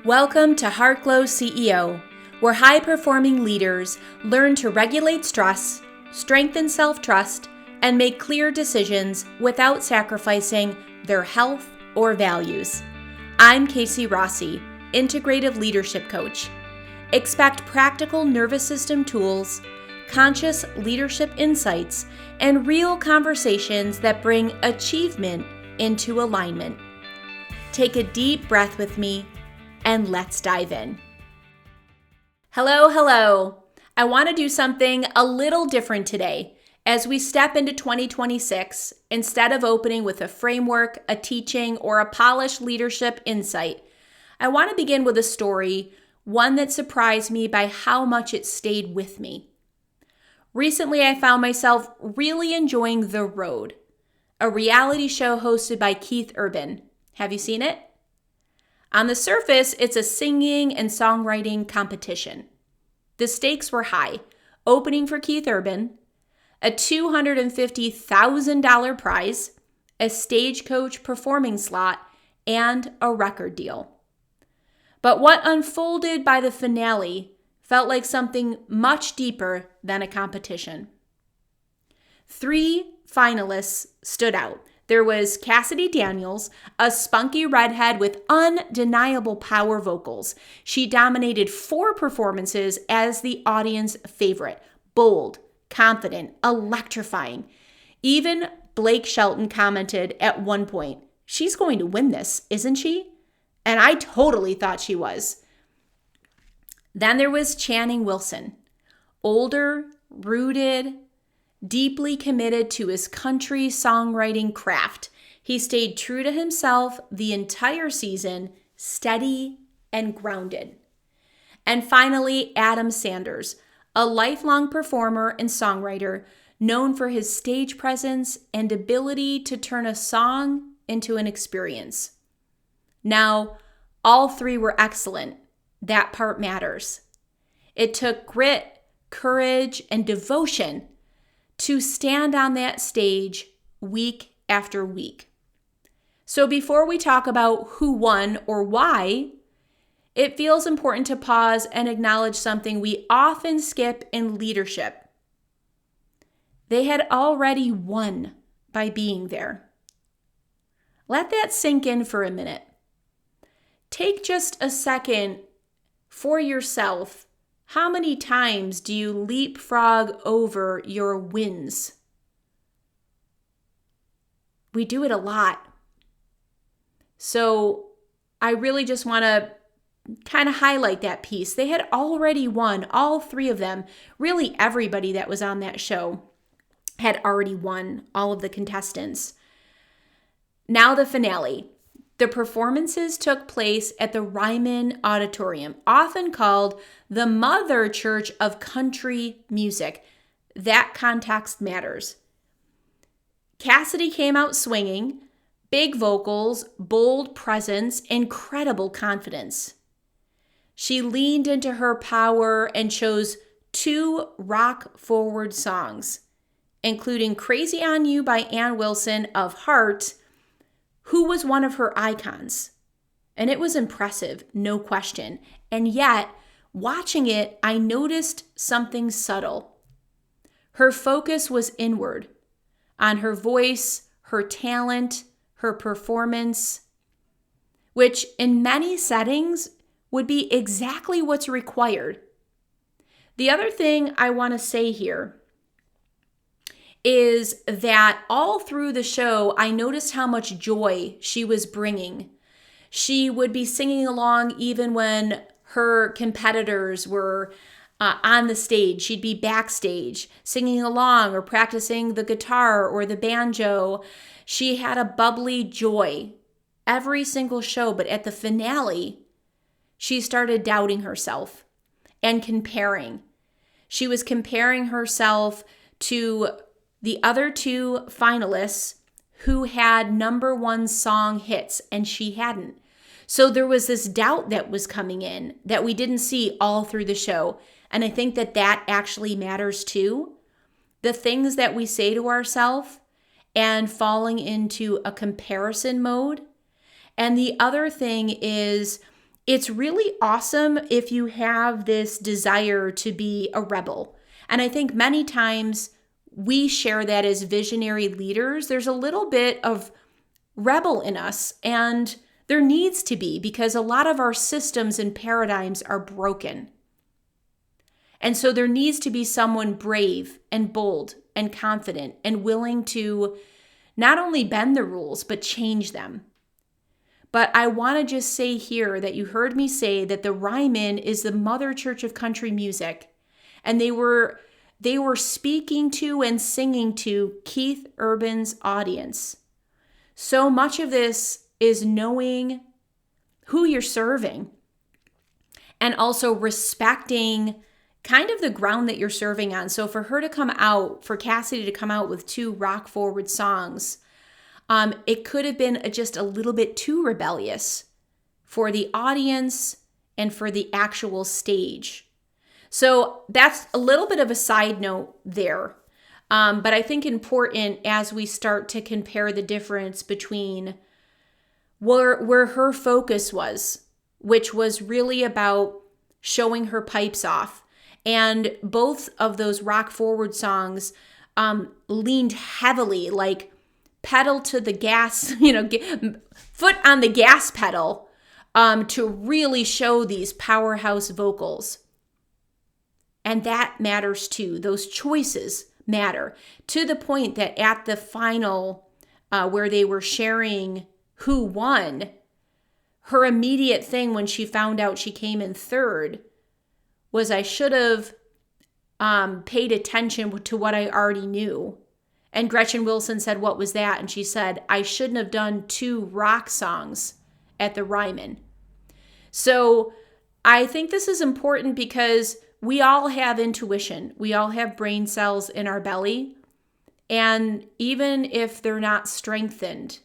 Welcome to Heartglow CEO, where high-performing leaders learn to regulate stress, strengthen self-trust, and make clear decisions without sacrificing their health or values. I'm Casey Rossi, Integrative Leadership Coach. Expect practical nervous system tools, conscious leadership insights, and real conversations that bring achievement into alignment. Take a deep breath with me, and let's dive in. Hello. I want to do something a little different today. As we step into 2026, instead of opening with a framework, a teaching, or a polished leadership insight, I want to begin with a story, one that surprised me by how much it stayed with me. Recently, I found myself really enjoying The Road, a reality show hosted by Keith Urban. Have you seen it? On the surface, it's a singing and songwriting competition. The stakes were high, opening for Keith Urban, a $250,000 prize, a stagecoach performing slot, and a record deal. But what unfolded by the finale felt like something much deeper than a competition. 3 finalists stood out. There was Cassidy, a spunky redhead with undeniable power vocals. She dominated 4 performances as the audience favorite. Bold, confident, electrifying. Even Blake Shelton commented at one point, "She's going to win this, isn't she?" And I totally thought she was. Then there was Channing Wilson. Older, rooted, deeply committed to his country songwriting craft. He stayed true to himself the entire season, steady and grounded. And finally, Adam Sanders, a lifelong performer and songwriter known for his stage presence and ability to turn a song into an experience. Now, all 3 were excellent. That part matters. It took grit, courage, and devotion to stand on that stage week after week. So before we talk about who won or why, it feels important to pause and acknowledge something we often skip in leadership. They had already won by being there. Let that sink in for a minute. Take just a second for yourself. How many times do you leapfrog over your wins? We do it a lot. So I really just want to kind of highlight that piece. They had already won, all 3 of them. Really, everybody that was on that show had already won, all of the contestants. Now the finale. The performances took place at the Ryman Auditorium, often called the Mother Church of Country Music. That context matters. Cassidy came out swinging, big vocals, bold presence, incredible confidence. She leaned into her power and chose 2 rock-forward songs, including Crazy on You by Ann Wilson of Heart, who was one of her icons. And it was impressive, no question. And yet, watching it, I noticed something subtle. Her focus was inward, on her voice, her talent, her performance, which in many settings would be exactly what's required. The other thing I want to say here is that all through the show, I noticed how much joy she was bringing. She would be singing along even when her competitors were on the stage. She'd be backstage singing along or practicing the guitar or the banjo. She had a bubbly joy every single show, but at the finale, she started doubting herself and comparing. She was comparing herself to the other 2 finalists who had number 1 song hits, and she hadn't. So there was this doubt that was coming in that we didn't see all through the show. And I think that actually matters too. The things that we say to ourselves and falling into a comparison mode. And the other thing is it's really awesome if you have this desire to be a rebel. And I think many times we share that as visionary leaders. There's a little bit of rebel in us, and there needs to be, because a lot of our systems and paradigms are broken. And so there needs to be someone brave and bold and confident and willing to not only bend the rules, but change them. But I want to just say here that you heard me say that the Ryman is the mother church of country music. And they were speaking to and singing to Keith Urban's audience. So much of this is knowing who you're serving and also respecting kind of the ground that you're serving on. So for Cassidy to come out with 2 rock forward songs, it could have been just a little bit too rebellious for the audience and for the actual stage. So that's a little bit of a side note there. But I think important as we start to compare the difference between where her focus was, which was really about showing her pipes off. And both of those rock forward songs leaned heavily, like pedal to the gas, foot on the gas pedal, to really show these powerhouse vocals. And that matters too. Those choices matter, to the point that at the final, where they were sharing who won, her immediate thing when she found out she came in third was, I should have paid attention to what I already knew. And Gretchen Wilson said, what was that? And she said, I shouldn't have done 2 rock songs at the Ryman. So I think this is important because we all have intuition. We all have brain cells in our belly. And even if they're not strengthened,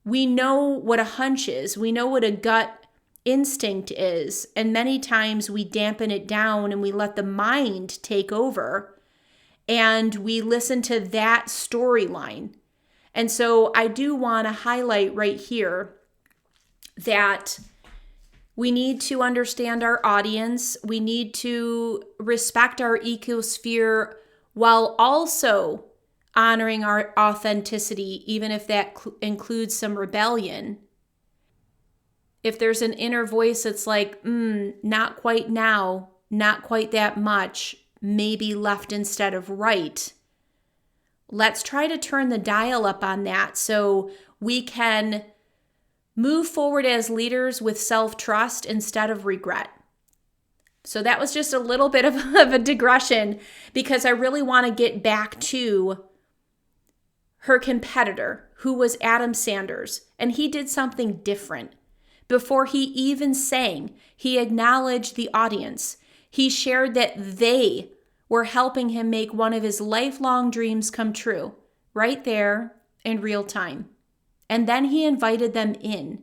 we know what a hunch is. We know what a gut instinct is. And many times we dampen it down and we let the mind take over. And we listen to that storyline. And so I do want to highlight right here that we need to understand our audience. We need to respect our ecosphere while also honoring our authenticity, even if that includes some rebellion. If there's an inner voice that's like, not quite now, not quite that much, maybe left instead of right, let's try to turn the dial up on that so we can move forward as leaders with self-trust instead of regret. So that was just a little bit of a digression, because I really want to get back to her competitor, who was Adam Sanders, and he did something different. Before he even sang, he acknowledged the audience. He shared that they were helping him make one of his lifelong dreams come true, right there in real time. And then he invited them in.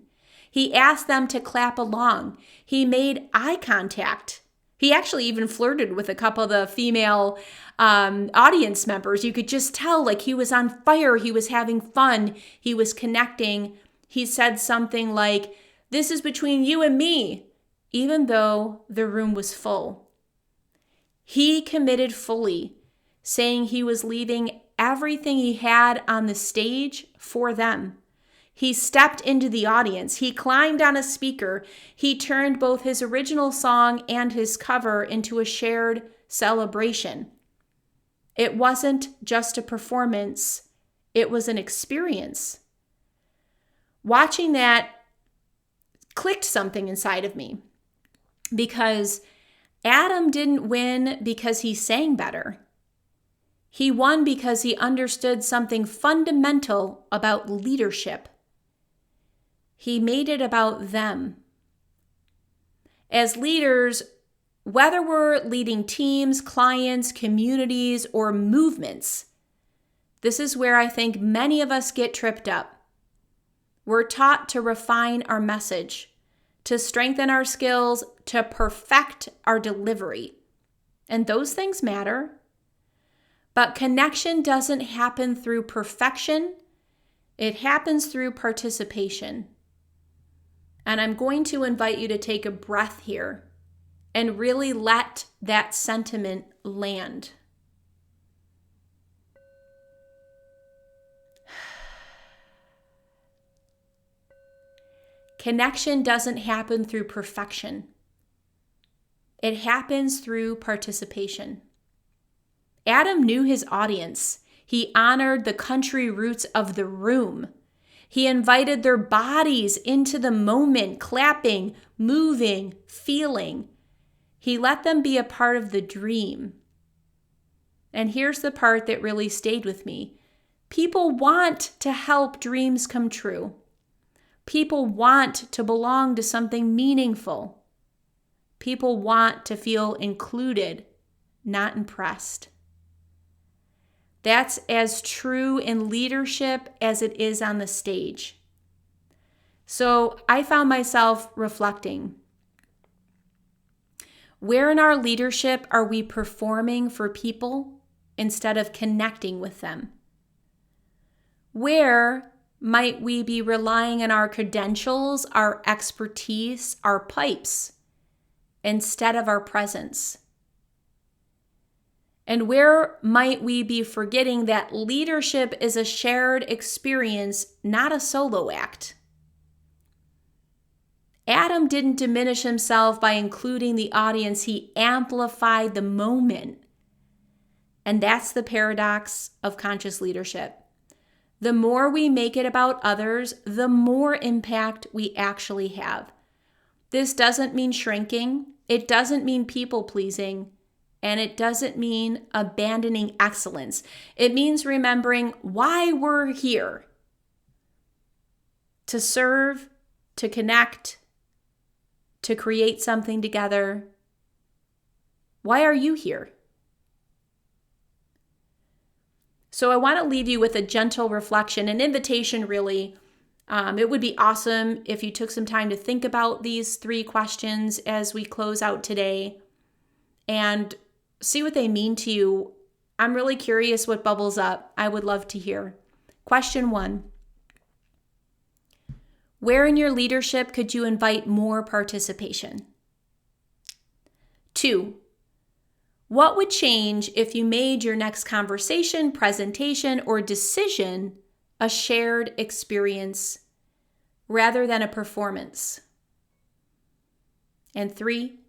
He asked them to clap along. He made eye contact. He actually even flirted with a couple of the female audience members. You could just tell, like, he was on fire. He was having fun. He was connecting. He said something like, "This is between you and me," even though the room was full. He committed fully, saying he was leaving everything he had on the stage for them. He stepped into the audience. He climbed on a speaker. He turned both his original song and his cover into a shared celebration. It wasn't just a performance. It was an experience. Watching that clicked something inside of me, because Adam didn't win because he sang better. He won because he understood something fundamental about leadership. He made it about them. As leaders, whether we're leading teams, clients, communities, or movements, this is where I think many of us get tripped up. We're taught to refine our message, to strengthen our skills, to perfect our delivery. And those things matter. But connection doesn't happen through perfection. It happens through participation. And I'm going to invite you to take a breath here and really let that sentiment land. Connection doesn't happen through perfection. It happens through participation. Adam knew his audience. He honored the country roots of the room. He invited their bodies into the moment, clapping, moving, feeling. He let them be a part of the dream. And here's the part that really stayed with me. People want to help dreams come true. People want to belong to something meaningful. People want to feel included, not impressed. That's as true in leadership as it is on the stage. So I found myself reflecting. Where in our leadership are we performing for people instead of connecting with them? Where might we be relying on our credentials, our expertise, our pipes, instead of our presence? And where might we be forgetting that leadership is a shared experience, not a solo act? Adam didn't diminish himself by including the audience. He amplified the moment. And that's the paradox of conscious leadership. The more we make it about others, the more impact we actually have. This doesn't mean shrinking. It doesn't mean people-pleasing. And it doesn't mean abandoning excellence. It means remembering why we're here. To serve, to connect, to create something together. Why are you here? So I want to leave you with a gentle reflection, an invitation really. It would be awesome if you took some time to think about these 3 questions as we close out today and see what they mean to you. I'm really curious what bubbles up. I would love to hear. Question 1. Where in your leadership could you invite more participation? 2. What would change if you made your next conversation, presentation, or decision a shared experience rather than a performance? And 3.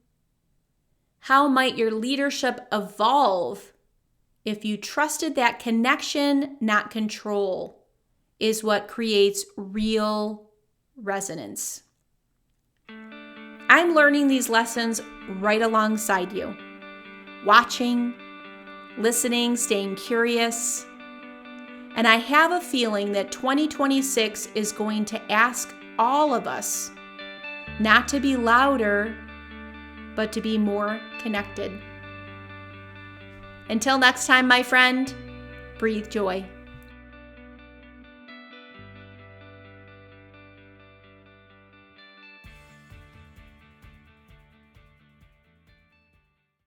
How might your leadership evolve if you trusted that connection, not control, is what creates real resonance? I'm learning these lessons right alongside you. Watching, listening, staying curious. And I have a feeling that 2026 is going to ask all of us not to be louder, but to be more connected. Until next time, my friend, breathe joy.